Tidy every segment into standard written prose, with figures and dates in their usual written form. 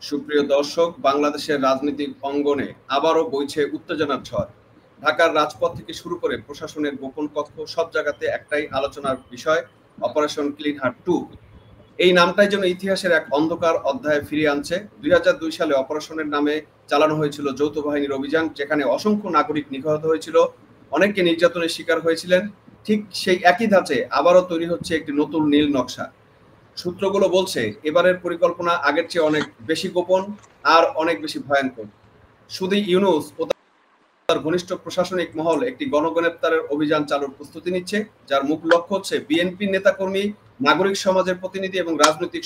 সুপ্রিয় দর্শক, বাংলাদেশের রাজনৈতিক অঙ্গনে আবারও বইছে উত্তেজনার ঝড়। ঢাকার রাজপথ থেকে শুরু করে প্রশাসনের গোপন কক্ষ, সব জায়গাতে একটাই আলোচনার বিষয়, অপারেশন ক্লিন হার্ট 2। এই নামটাই যেন ইতিহাসের এক অন্ধকার অধ্যায়ে ফিরিয়ে আনছে। 2002 সালে অপারেশনের নামে চালানো হয়েছিল যৌথ বাহিনীর অভিযান, যেখানে অসংখ্য নাগরিক নিহত হয়েছিল, অনেকে নির্যাতনের শিকার হয়েছিলেন। ঠিক সেই একই ধাঁচে আবারও তৈরি হচ্ছে একটি নতুন নীল নকশা। সূত্রগুলো বলছে এবারের পরিকল্পনা আগের চেয়ে অনেক বেশি গোপন আর অনেক বেশি ভয়ঙ্কর। শুধু ইউনূস ও তার ঘনিষ্ঠ প্রশাসনিক মহল একটি গণগ্রেপ্তারের অভিযান চালুর প্রস্তুতি নিচ্ছে, যার মূল লক্ষ্য হচ্ছে বিএনপি নেতাকর্মী, নাগরিক সমাজের প্রতিনিধি এবং রাজনৈতিক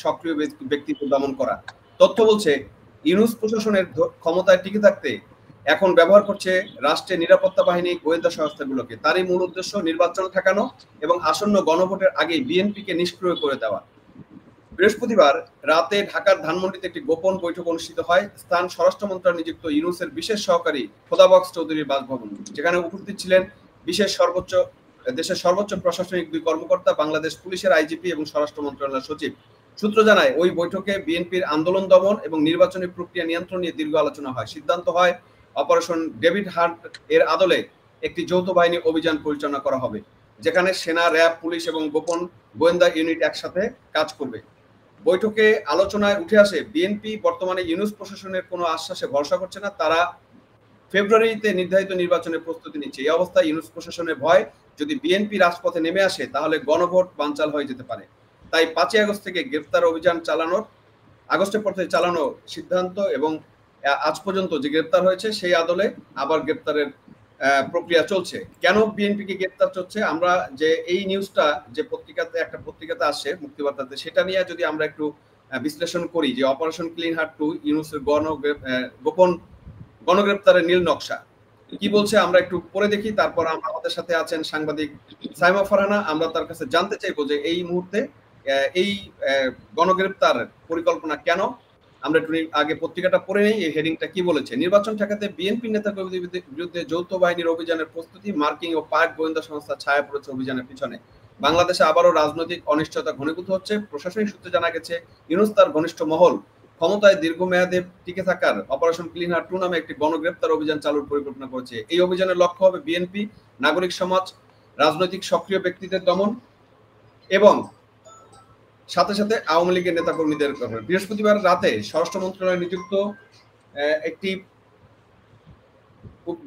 সক্রিয় ব্যক্তিত্ব দমন করা। তথ্য বলছে ইউনূস প্রশাসনের ক্ষমতায় টিকে থাকতে এখন ব্যবহার করছে রাষ্ট্রের নিরাপত্তা বাহিনী, গোয়েন্দা সংস্থাগুলোকে। তারই মূল উদ্দেশ্য নির্বাচন ঠেকানো এবং আসন্ন গণভোটের আগে বিএনপিকে নিষ্ক্রিয় করে দেওয়া। বৃহস্পতিবার রাতে ঢাকার ধানমন্ডিতে একটি গোপন বৈঠক অনুষ্ঠিত হয় স্থান স্বরাষ্ট্র মন্ত্রণালয় নিযুক্ত ইউনূসের বিশেষ সহকারী খোদাবক্স চৌধুরীর বাসভবন, যেখানে উপস্থিত ছিলেন দেশের সর্বোচ্চ প্রশাসনিক দুই কর্মকর্তা, বাংলাদেশ পুলিশের আইজিপি এবং স্বরাষ্ট্র মন্ত্রণালয়ের সচিব। সূত্র জানায় ওই বৈঠকে বিএনপির আন্দোলন দমন এবং নির্বাচনী প্রক্রিয়া নিয়ন্ত্রণ নিয়ে দীর্ঘ আলোচনা হয়। সিদ্ধান্ত হয় অপারেশন ডেভিড হান্ট এর আদলে একটি যৌথ বাহিনী অভিযান পরিচালনা করা হবে, যেখানে সেনা, র্যাব, পুলিশ এবং গোপন গোয়েন্দা ইউনিট একসাথে কাজ করবে। বৈঠকে আলোচনায় উঠে আসে বিএনপি বর্তমানে ইউনূস প্রশাসনের কোনো আশ্বাসে ভরসা করছে না। তারা ফেব্রুয়ারিতে নির্ধারিত নির্বাচনের প্রস্তুতি নিচ্ছে। এই অবস্থায় ইউনূস প্রশাসনের ভয়, যদি বিএনপি রাজপথে নেমে আসে তাহলে গণভোট বানচাল হয়ে যেতে পারে। তাই 5 আগস্ট থেকে গ্রেপ্তার অভিযান আগস্টের পর থেকে চালানো সিদ্ধান্ত এবং আজ পর্যন্ত যে গ্রেপ্তার হয়েছে সেই আদলে আবার গ্রেপ্তারের প্রক্রিয়া চলছে। কেন বিএনপিকে গ্রেপ্তার চলছে, আমরা যে এই নিউজটা যে একটা পত্রিকাতে আসে মুক্তিবার্তাতে, সেটা নিয়ে যদি আমরা একটু বিশ্লেষণ করি যে অপারেশন ক্লিন হার্ট 2 ইউনূসের গোপন গণগ্রেপ্তারের নীল নকশা কি বলছে আমরা একটু পড়ে দেখি। তারপর আমাদের সাথে আছেন সাংবাদিক সাইমা ফারহানা। আমরা তার কাছে জানতে চাইবো যে এই মুহূর্তে এই গণগ্রেপ্তার পরিকল্পনা কেন। আমরা একটু আগে পত্রিকাটা পড়ে নেই, এই হেডিংটা কি বলেছে। নির্বাচন ঠেকাতে বিএনপি নেতাকর্মীদের বিরুদ্ধে যৌথ বাহিনীর অভিযানের প্রস্তুতি, মার্কিং ও পাক গোয়েন্দা সংস্থা ছায়া পড়েছে অভিযানের পিছনে। বাংলাদেশে আবারও রাজনৈতিক অনিশ্চয়তা ঘনীভূত হচ্ছে। প্রশাসনিক সূত্রে জানা গেছে ইউনূস তার ঘনিষ্ঠ মহল ক্ষমতায় দীর্ঘমেয়াদে টিকে থাকার অপারেশন ক্লিন হার্ট 2 নামে একটি গণগ্রেপ্তার অভিযান চালুর পরিকল্পনা করেছে। এই অভিযানের লক্ষ্য হবে বিএনপি, নাগরিক সমাজ, রাজনৈতিক সক্রিয় ব্যক্তিদের দমন এবং সাথে সাথে আওয়ামী লীগের নেতাকর্মীদের। বৃহস্পতিবার রাতে স্বরাষ্ট্র মন্ত্রণালয়ে নিযুক্ত একটি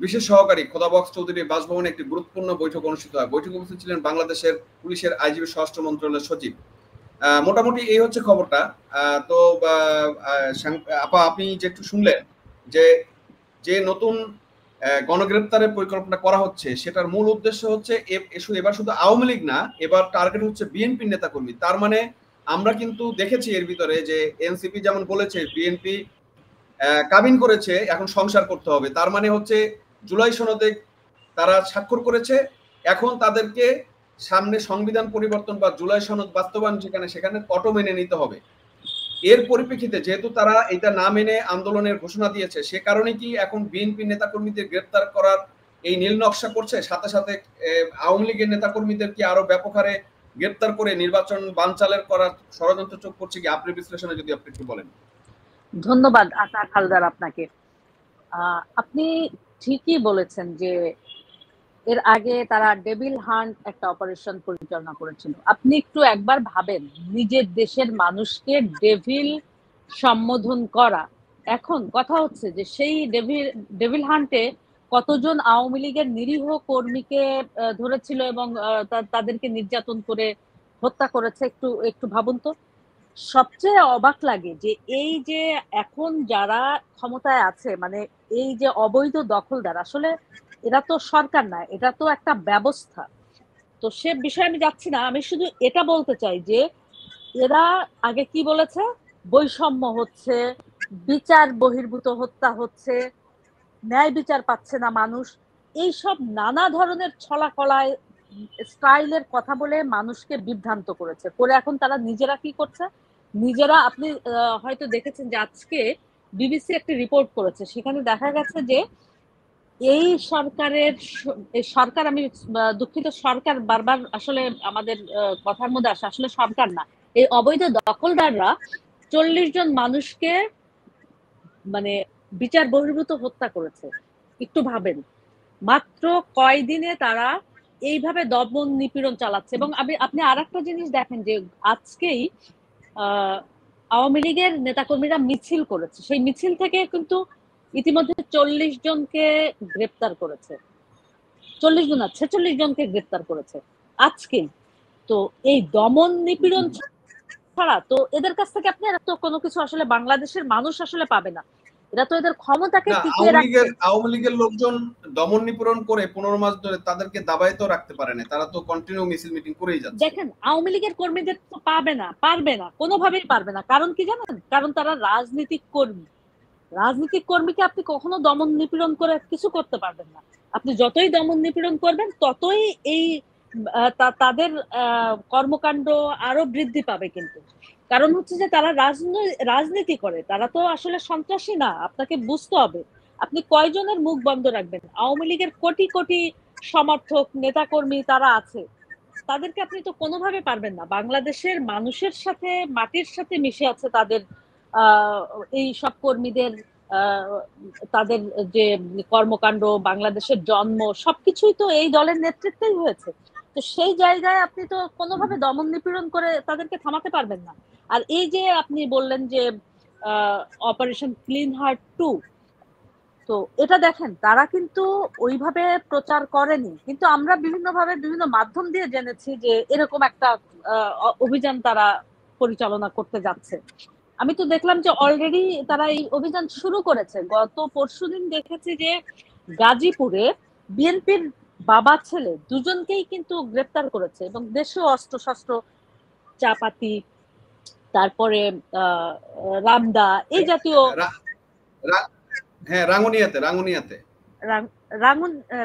বিশেষ সহকারী খোদাবক্স চৌধুরীর বাসভবনে একটি গুরুত্বপূর্ণ বৈঠক অনুষ্ঠিত হয়। বৈঠকে উপস্থিত ছিলেন বাংলাদেশের পুলিশের আইজিপি, স্বরাষ্ট্র মন্ত্রণালয়ের সচিব। মোটামুটি এই হচ্ছে খবরটা। তো আপা, আপনি যে একটু শুনলেন যে নতুন গণগ্রেপ্তারের পরিকল্পনা করা হচ্ছে, সেটার মূল উদ্দেশ্য হচ্ছে এবার শুধু আওয়ামী লীগ না, এবার টার্গেট হচ্ছে বিএনপির নেতাকর্মী। তার মানে আমরা কিন্তু দেখেছি এর ভিতরে যে এনসিপি যেমন বলেছে বিএনপি কাবিন করেছে, এখন সংসার করতে হবে। তার মানে হচ্ছে জুলাই সনদে তারা স্বাক্ষর করেছে, এখন তাদেরকে সামনে সংবিধান পরিবর্তন বা জুলাই সনদ বাস্তবায়ন সেখানে অটো মেনে নিতে হবে। এর পরিপ্রেক্ষিতে যেহেতু তারা এটা না মেনে আন্দোলনের ঘোষণা দিয়েছে, সে কারণে কি এখন বিএনপি নেতাকর্মীদের গ্রেপ্তার করার এই নীল নকশা করছে, সাথে সাথে আওয়ামী লীগের নেতাকর্মীদের কি আরো ব্যাপক হারে গ্রেপ্তার করে নির্বাচন বানচালের করার ষড়যন্ত্র চোখ করছে কি? আপনি বিশ্লেষণে যদি আপনি একটু বলেন। ধন্যবাদ আতাক হালদার আপনাকে। আপনি ঠিকই বলেছেন যে এর আগে তারা ডেভিল হান্ট একটা অপারেশন পরিচালনা করেছিল। আপনি একটু একবার ভাবেন, নিজের দেশের মানুষকে ডেভিল সম্বোধন করা। এখন কথা হচ্ছে যে সেই ডেভিল হান্টে কতজন আওয়ামী লীগের নিরীহ কর্মীকে ধরেছিল এবং তাদেরকে নির্যাতন করে হত্যা করেছে। একটু ভাবুন তো। সবচেয়ে অবাক লাগে যে এই যে এখন যারা ক্ষমতায় আছে, মানে এই যে অবৈধ দখলদার, আসলে এরা তো সরকার না, এটা তো একটা ব্যবস্থা। তো সে বিষয়ে আমি যাচ্ছি না, আমি শুধু এটা বলতে চাই যে এরা আগে কি বলেছে, বৈষম্য হচ্ছে, বিচার বহির্ভূত হত্যা হচ্ছে, ন্যায় বিচার পাচ্ছে না মানুষ, এইসব নানা ধরনের ছলাকলায় স্টাইলের কথা বলে মানুষকে বিভ্রান্ত করেছে। করে এখন তারা নিজেরা কি করছে, নিজেরা, আপনি হয়তো দেখেছেন যে আজকে বিবিসি একটা রিপোর্ট করেছে, সেখানে দেখা গেছে যে এই সরকার, আমি দুঃখিত, সরকার বারবার আসলে আমাদের কথার মধ্যে আসে, আসলে সরকার না, এই অবৈধ দখলদাররা 40 জন মানুষকে মানে বিচার বহির্ভূত হত্যা করেছে। একটু ভাবেন, মাত্র কয়দিনে তারা এইভাবে দমন নিপীড়ন চালাচ্ছে। এবং আপনি আরেকটা জিনিস দেখেন যে আজকেই আওয়ামী লীগের নেতাকর্মীরা মিছিল করেছে, সেই মিছিল থেকে কিন্তু ইতিমধ্যে 40 জনকে গ্রেপ্তার করেছে, 40 জন না 46 জনকে গ্রেপ্তার করেছে আজকেই। তো এই দমন নিপীড়ন ছাড়া তো এদের কাছ থেকে আপনি তো কোনো কিছু আসলে বাংলাদেশের মানুষ আসলে পাবে না। এরা তো এদের ক্ষমতাকে টিকিয়ে রাখছে। আওয়ামী লীগের লোকজন দমন নিপীড়ন করে 15 মাস ধরে তাদেরকে দাবায় তো রাখতে পারে না, তারা তো কন্টিনিউ মিছিল মিটিং করেই যাচ্ছে। দেখেন আওয়ামী লীগের কর্মীদের তো পারবে না, কোনোভাবেই পারবে না। কারণ কি জানেন? কারণ তারা রাজনৈতিক কর্মী। রাজনৈতিক কর্মীকে আপনি কখনো দমন নিপীড়ন করে কিছু করতে পারবেন না। আপনি যতই দমন নিপীড়ন করবেন ততই এই তাদের কর্মকাণ্ড আরো বৃদ্ধি পাবে। কিন্তু কারণ হচ্ছে যে তারা রাজনীতি করে, তারা তো আসলে সন্ত্রাসী না। আপনাকে বুঝতে হবে আপনি কয়জনের মুখ বন্ধ রাখবেন। আওয়ামী লীগের কোটি কোটি সমর্থক নেতাকর্মী তারা আছে, তাদেরকে আপনি তো কোনোভাবে পারবেন না। বাংলাদেশের মানুষের সাথে মাটির সাথে মিশে আছে তাদের এই সব কর্মীদের তাদের যে কর্মকাণ্ড, বাংলাদেশের জন্ম, সবকিছুই তো এই দলের নেতৃত্বেই হয়েছে। তো সেই জায়গায় আপনি তো কোনোভাবে দমন নিপীড়ন করে তাদেরকে থামাতে পারবেন না। আর এই যে আপনি বললেন যে অপারেশন ক্লিন হার্ট 2, তো এটা দেখেন তারা কিন্তু ওইভাবে প্রচার করেনি, কিন্তু আমরা বিভিন্নভাবে বিভিন্ন মাধ্যম দিয়ে জেনেছি যে এরকম একটা অভিযান তারা পরিচালনা করতে যাচ্ছে। আমি তো দেখলাম যে অলরেডি তারা এই অভিযান শুরু করেছে। গত পরশুদিন দেখেছি যে গাজীপুরে বিএনপির বাবা ছেলে দুজনকেই কিন্তু গ্রেপ্তার করেছে এবং দেশীয় অস্ত্রশস্ত্র, চাপাতি, তারপরে রামদা, এই জাতীয়। হ্যাঁ, রাঙ্গুনিয়াতে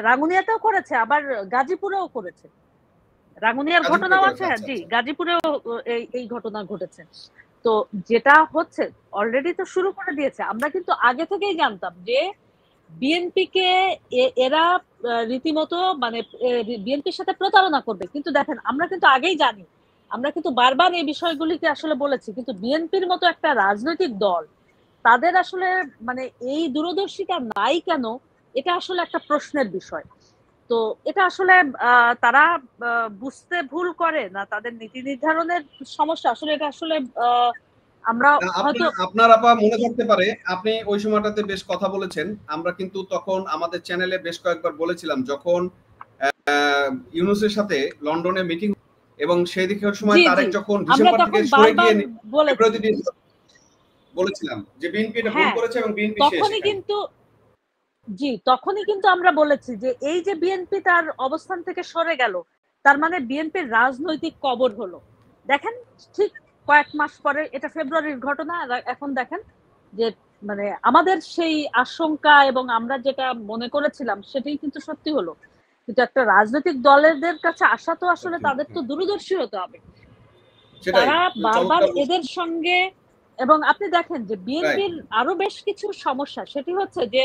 রাঙ্গুনিয়াতেও করেছে, আবার গাজীপুরেও করেছে। রাঙ্গুনিয়ার ঘটনাও আছে, জি, গাজীপুরেও এই ঘটনা ঘটেছে। তো যেটা হচ্ছে অলরেডি তো শুরু করে দিয়েছে। আমরা কিন্তু আগে থেকেই জানতাম যে বিএনপিকে এরা রীতিমতো মানে বিএনপির সাথে প্রতারণা করবে। কিন্তু দেখেন আমরা কিন্তু আগেই জানি, আমরা কিন্তু বারবার এই বিষয়গুলিকে আসলে বলেছি, কিন্তু বিএনপির মতো একটা রাজনৈতিক দল তাদের আসলে মানে এই দূরদর্শিতা নাই কেন, এটা আসলে একটা প্রশ্নের বিষয়। তো এটা আসলে তারা বুঝতে ভুল করে না, তাদের নীতি নির্ধারণের সমস্যা। আসলে এটা আসলে আমরা হয়তো আপনার আপা মনে থাকতে পারে আপনি ওই সময়টাতে বেশ কথা বলেছেন। আমরা কিন্তু তখন আমাদের চ্যানেলে বেশ কয়েকবার বলেছিলাম, যখন ইউনূসের সাথে লন্ডনে মিটিং এবং সেই দিকের সময় তারেক যখন ডিসেম্বর থেকে সরে গিয়ে বলেছিলাম যে বিএনপি এটা ভুল করেছে এবং বিএনপি শেষ, তখনই কিন্তু তখনই কিন্তু আমরা বলেছি যে এই যে বিএনপি তার অবস্থান থেকে সরে গেল, তার মানে বিএনপির রাজনৈতিক কবর হলো। দেখেন ঠিক কয়েক মাস পরে, এটা ফেব্রুয়ারির ঘটনা, এখন দেখেন যে মানে আমাদের সেই আশঙ্কা এবং আমরা যেটা মনে করেছিলাম সেটাই কিন্তু সত্যি হলো। কিন্তু একটা রাজনৈতিক দলের কাছে আসা তো আসলে তাদের তো দূরদর্শী হতে হবে। তারা বারবার এদের সঙ্গে, এবং আপনি দেখেন যে বিএনপির আরো বেশ কিছু সমস্যা, সেটি হচ্ছে যে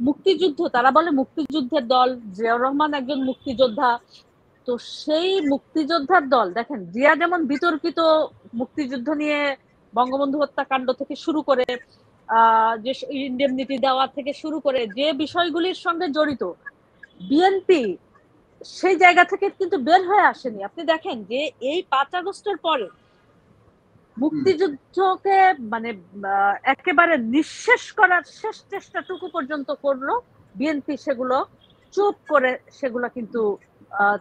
মুক্তিযুদ্ধ, তারা বলে মুক্তিযুদ্ধের দল, জিয়াউর রহমান একজন মুক্তিযোদ্ধা। তো সেই মুক্তিযোদ্ধার দল দেখেন, জিয়া যেমন বিতর্কিত মুক্তিযুদ্ধ নিয়ে বঙ্গবন্ধু হত্যাকাণ্ড থেকে শুরু করে যে ইন্ডেমনিটি দেওয়া থেকে শুরু করে যে বিষয়গুলির সঙ্গে জড়িত, বিএনপি সেই জায়গা থেকে কিন্তু বের হয়ে আসেনি। আপনি দেখেন যে এই 5 আগস্টের পরে মুক্তিযুদ্ধকে মানে একেবারে নিঃশেষ করার শেষ চেষ্টাটুকু পর্যন্ত করলো বিএনপি, সেগুলো চুপ করে সেগুলো কিন্তু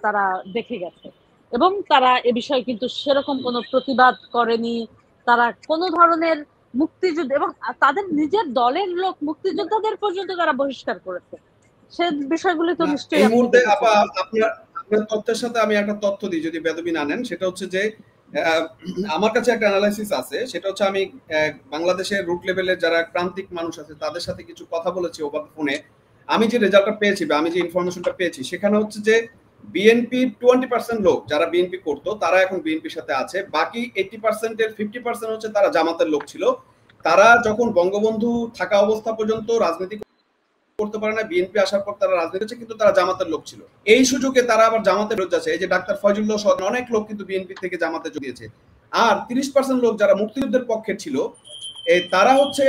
তারা দেখে গেছে এবং তারা এ বিষয়ে কিন্তু সেরকম কোনো প্রতিবাদ করেনি। তারা কোনো ধরনের মুক্তিযুদ্ধ এবং তাদের নিজের দলের লোক মুক্তিযোদ্ধাদের পর্যন্ত তারা বহিষ্কার করেছে। সে বিষয়গুলি তো নিশ্চয়ই এই মুহূর্তে আপনার তথ্যের সাথে আমি একটা তথ্য দিই, যদি বেদবি না নেন। সেটা হচ্ছে যে আমার কাছে একটা অ্যানালাইসিস আছে, সেটা হচ্ছে আমি বাংলাদেশের রুট লেভেলের যারা প্রান্তিক মানুষ আছে তাদের সাথে কিছু কথা বলেছি ওভার ফোনে। আমি যে রেজাল্টটা পেয়েছি বা আমি যে ইনফরমেশনটা পেয়েছি, সেখানে হচ্ছে যে বিএনপি 20% লোক যারা বিএনপি করতো তারা এখন বিএনপির সাথে আছে। বাকি 80% এর 50% হচ্ছে তারা জামাতের লোক ছিল। তারা যখন বঙ্গবন্ধু থাকা অবস্থা পর্যন্ত রাজনীতি করতে পারে না, বিএনপি আসার পর তারা রাজনীতি করছে, কিন্তু তারা জামাতের লোক ছিল। এই সুযোগে তারা আবার জামাতের বিরুদ্ধে আছে। এই যে ডাক্তার ফয়জুল্লাহ সহ অনেক লোক কিন্তু বিএনপি থেকে জামাতে যোগ দিয়েছে। আর 30% লোক যারা মুক্তিযুদ্ধের পক্ষে ছিল তারা হচ্ছে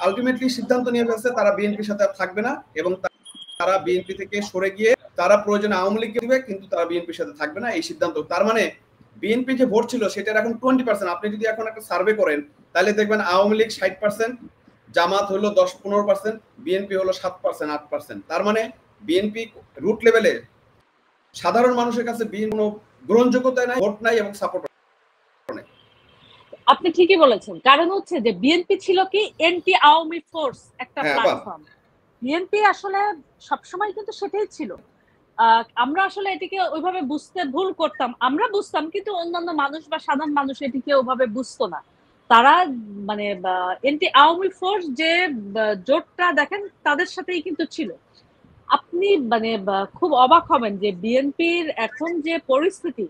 আলটিমেটলি সিদ্ধান্ত নিয়ে ফেলছে তারা বিএনপির সাথে থাকবে না, এবং তারা বিএনপি থেকে সরে গিয়ে তারা প্রয়োজনে আওয়ামী লীগকে দিবে, কিন্তু তারা বিএনপির সাথে থাকবে না, এই সিদ্ধান্ত। তার মানে বিএনপি যে ভোট ছিল সেটার এখন 20%। আপনি যদি এখন একটা সার্ভে করেন তাহলে দেখবেন আওয়ামী লীগ 60%, জামাত হলো 10-15%, বিএনপি হলো 7%, 8%। তার মানে বিএনপি রুট লেভেলে সাধারণ মানুষের কাছে বিএনপি কোনো গ্রহণযোগ্যতা নাই, ভোট নাই এবং সাপোর্ট নাই। আপনি ঠিকই বলেছেন, কারণ হচ্ছে যে বিএনপি ছিল কি এন্টি আওয়ামী ফোর্স একটা প্ল্যাটফর্ম। বিএনপি আসলে সবসময় কিন্তু সেটাই ছিল। আমরা আসলে এটিকে ওইভাবে বুঝতে ভুল করতাম, আমরা বুঝতাম কিন্তু অন্যান্য মানুষ বা সাধারণ মানুষ এটিকে ওইভাবে বুঝতো না। তারা মানে এন্টি আওয়ামী ফোর্স যে জোটটা দেখেন তাদের সাথেই কিন্তু ছিল। আপনি মানে খুব অবাক হবেন যে বিএনপির এখন যে পরিস্থিতি,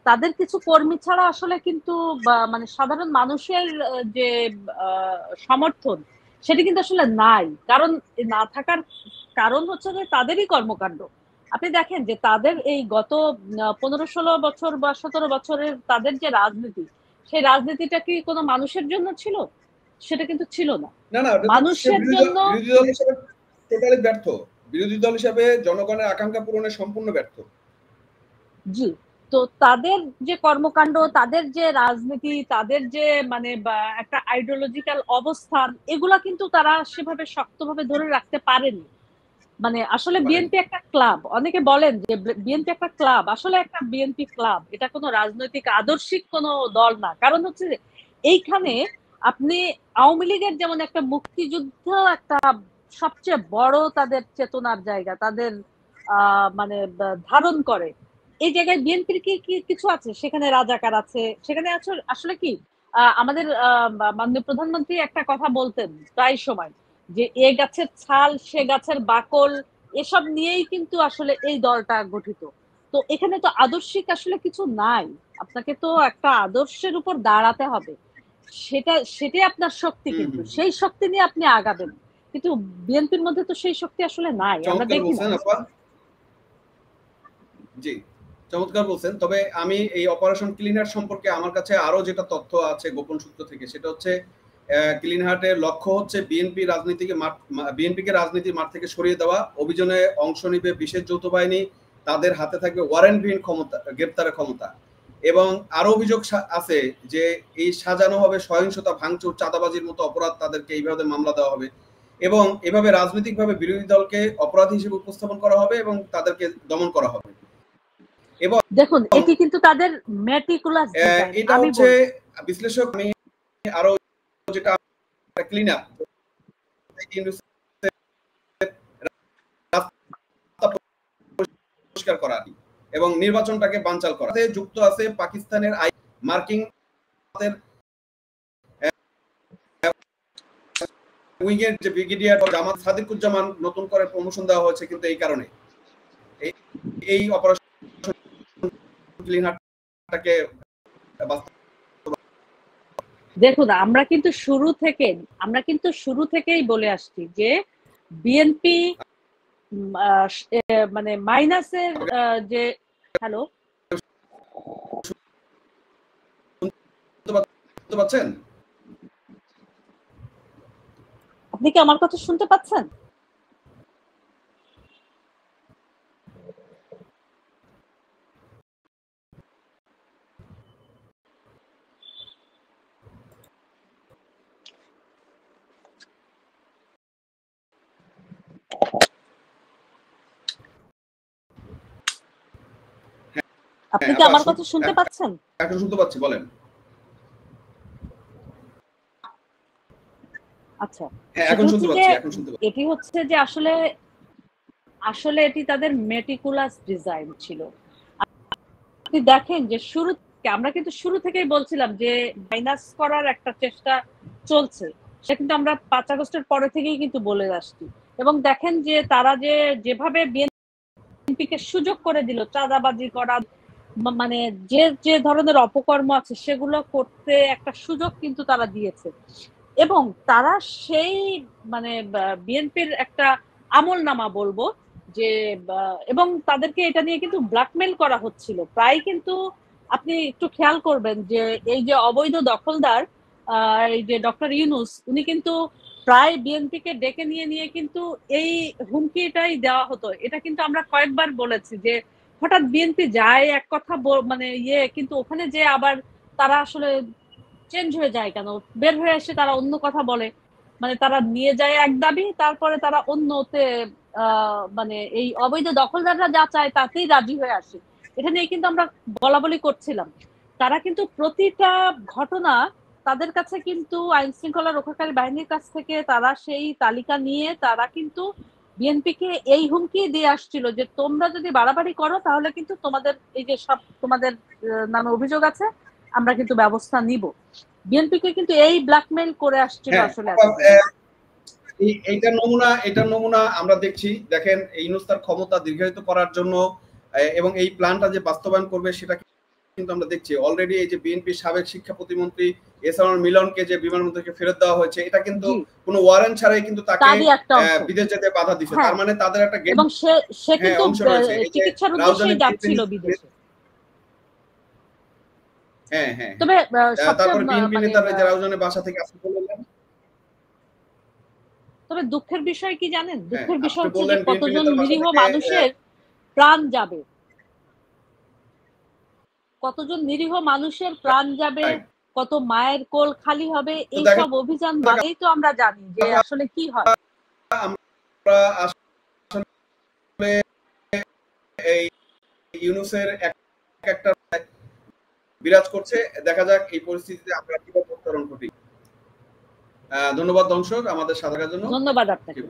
তাদের কিছু কর্মী ছাড়া আসলে কিন্তু মানে সাধারণ মানুষের যে সমর্থন সেটি কিন্তু আসলে নাই। কারণ না থাকার কারণ হচ্ছে যে তাদেরই কর্মকাণ্ড। আপনি দেখেন যে তাদের এই গত 15-16 বছর বা 17 বছরের তাদের যে রাজনীতি, সেই রাজনীতিটা কি কোনো মানুষের জন্য ছিল? সেটা কিন্তু ছিল না। মানুষের জন্য টোটালি ব্যর্থ, বিরোধী দল হিসেবে জনগণের আকাঙ্ক্ষা পূরণে সম্পূর্ণ ব্যর্থ। জি, তো তাদের যে কর্মকাণ্ড, তাদের যে রাজনীতি, তাদের যে মানে একটা আইডিওলজিক্যাল অবস্থান, এগুলা কিন্তু তারা সেভাবে শক্তভাবে ধরে রাখতে পারেনি। মানে আসলে বিএনপি একটা ক্লাব, অনেকে বলেন যে বিএনপি একটা ক্লাব, আসলে একটা বিএনপি ক্লাব, এটা কোনো রাজনৈতিক আদর্শিক কোনো দল না। কারণ হচ্ছে যে এইখানে আপনি আওয়ামী লীগের যেমন একটা মুক্তিযুদ্ধ একটা সবচেয়ে বড় তাদের চেতনার জায়গা, তাদের মানে ধারণ করে, এই জায়গায় বিএনপির কি কিছু আছে? সেখানে রাজাকার আছে, সেখানে আসলে কি আমাদের মাননীয় প্রধানমন্ত্রী একটা কথা বলতেন প্রায় সময় যে এ গাছের ছাল সে গাছের বাকল, এসব নিয়েই কিন্তু আসলে এই দলটা গঠিত। তো এখানে তো আদর্শিক আসলে কিছু নাই, আপনাকে তো একটা আদর্শের উপর দাঁড়াতে হবে, সেটাই আপনার শক্তি, কিন্তু সেই শক্তি নিয়ে আপনি আগাবেন। কিন্তু বিএনপির মধ্যে তো সেই শক্তি আসলে নাই, আমরা দেখি না। জি, চমৎকার বলছেন। তবে আমি এই অপারেশন ক্লিনার সম্পর্কে আমার কাছে আরো যেটা তথ্য আছে গোপন সূত্র থেকে, সেটা হচ্ছে ক্লিন হার্টের লক্ষ্য হচ্ছে বিএনপিকে রাজনীতির মাঠ থেকে সরিয়ে দেওয়া। অভিযানে অংশ নিবে বিশেষ যৌথ বাহিনী, তাদের হাতে থাকবে ওয়ারেন্টবিহীন ক্ষমতা, গ্রেপ্তারের ক্ষমতা। এবং আরো অভিযোগ আছে যে এই সাজানো হবে সহিংসতা, ভাঙচুর, চাঁদাবাজির মতো অপরাধ, তাদেরকে এইভাবে মামলা দেওয়া হবে এবং এভাবে রাজনৈতিকভাবে বিরোধী দলকে অপরাধী হিসেবে উপস্থাপন করা হবে এবং তাদেরকে দমন করা হবে। এবং দেখুন এটি কিন্তু তাদের মেটিকুলাস ডিজাইন। এটা হচ্ছে বিশ্লেষক, আমি আরো যেটা ক্লিন আপ পরিষ্কার করা এবং নির্বাচনটাকে বানচাল করা যুক্ত আছে পাকিস্তানের মার্কিং উইংয়ের যে ব্রিগেডিয়ার জামাত সাদিকুজ্জামান নতুন করে প্রমোশন দেওয়া হয়েছে কিন্তু এই কারণে এই অপারেশন ক্লিন হার্টটাকে। দেখুন আমরা কিন্তু শুরু থেকেই বলে আসছি যে বিএনপি মানে মাইনাসের যে হ্যালো শুনতে পাচ্ছেন? আপনি কি আমার কথা শুনতে পাচ্ছেন? আপনি কি আমার কথা শুনতে পাচ্ছেন? এখন শুনতে পাচ্ছি, বলেন। আচ্ছা, এটি হচ্ছে যে আসলে এটি তাদের মেটিকুলাস ডিজাইন ছিল। আপনি দেখেন যে আমরা কিন্তু শুরু থেকেই বলছিলাম যে মাইনাস করার একটা চেষ্টা চলছে, সেটা কিন্তু আমরা 5 আগস্টের পরে থেকেই কিন্তু বলে আসছি। এবং দেখেন যে তারা যেভাবে বিএনপিকে সুযোগ করে দিল চাঁদাবাজি করা, মানে যে ধরনের অপকর্ম আছে সেগুলো করতে একটা সুযোগ কিন্তু তারা দিয়েছে। এবং তারা সেই মানে বিএনপির একটা আমলনামা বলবো যে, এবং তাদেরকে এটা নিয়ে কিন্তু ব্ল্যাকমেল করা হচ্ছিল প্রায়, কিন্তু আপনি একটু খেয়াল করবেন যে এই যে অবৈধ দখলদার এই যে ডক্টর ইউনূস উনি কিন্তু প্রায় বিএনপিকে ডেকে নিয়ে নিয়ে কিন্তু এই হুমকিটাই দেওয়া হতো। এটা কিন্তু আমরা কয়েকবার বলেছি যে হঠাৎ বিএনপি যায় এক কথা মানে কিন্তু ওখানে যে আবার তারা আসলে চেঞ্জ হয়ে যায় কেন, বের হয়ে এসে তারা অন্য কথা বলে। মানে তারা নিয়ে যায় এক দাবি, তারপরে তারা অন্যতে মানে এই অবৈধ দখলদাররা যা চায় তাতেই রাজি হয়ে আসে। এটা নিয়ে কিন্তু আমরা বলাবলি করছিলাম। তারা কিন্তু প্রতিটা ঘটনা তাদের কাছে কিন্তু আইন শৃঙ্খলা রক্ষাকারী বাহিনীর কাছ থেকে তারা সেই তালিকা নিয়ে তারা কিন্তু বিএনপিকে এই হুমকি দিয়ে আসছিল যে তোমরা যদি বাড়াবাড়ি করো তাহলে কিন্তু তোমাদের এই যে সব তোমাদের নামে অভিযোগ আছে আমরা কিন্তু ব্যবস্থা নিব। বিএনপিকে কিন্তু এই ব্ল্যাকমেইল করে আসছিল আসলে। এইটা নমুনা আমরা দেখছি। দেখেন ইউনূস তার ক্ষমতা দীর্ঘায়িত করার জন্য এবং এই প্ল্যানটা যে বাস্তবায়ন করবে সেটা কিন্তু আমরা দেখছি অলরেডি। এই যে বিএনপির সাবেক শিক্ষা প্রতিমন্ত্রী এহসানুল মিলনকে যে বিমানবন্দর থেকে ফেরত দেওয়া হয়েছে, এটা কিন্তু কোনো ওয়ারেন্ট ছাড়াই কিন্তু তাকে বিদেশ যেতে বাধা দিচ্ছে। তার মানে তাদের একটা এবং সে কিন্তু চিকিৎসার উদ্দেশ্যেই যাচ্ছিল বিদেশে। হ্যাঁ হ্যাঁ। তবে তারপরে বিএনপি নেতারা যারা রাউজানের বাসা থেকে আসতে বললেন। তবে দুঃখের বিষয় কি জানেন? দুঃখের বিষয় হচ্ছে যে কতজন নিরীহ মানুষের প্রাণ যাবে, কতজন নিরীহ মানুষের প্রাণ যাবে, কত মায়ের কোল খালি হবে। এইসব অভিযান মানেই তো আমরা জানি যে আসলে কি হয়। আমরা আসলে এই ইউনূসের একটা বিরাজ করছে। দেখা যাক এই পরিস্থিতিতে আমরা কিভাবে উত্তরণ ঘটি। ধন্যবাদ দর্শক আমাদের সাথে থাকার জন্য। ধন্যবাদ আপনাকে।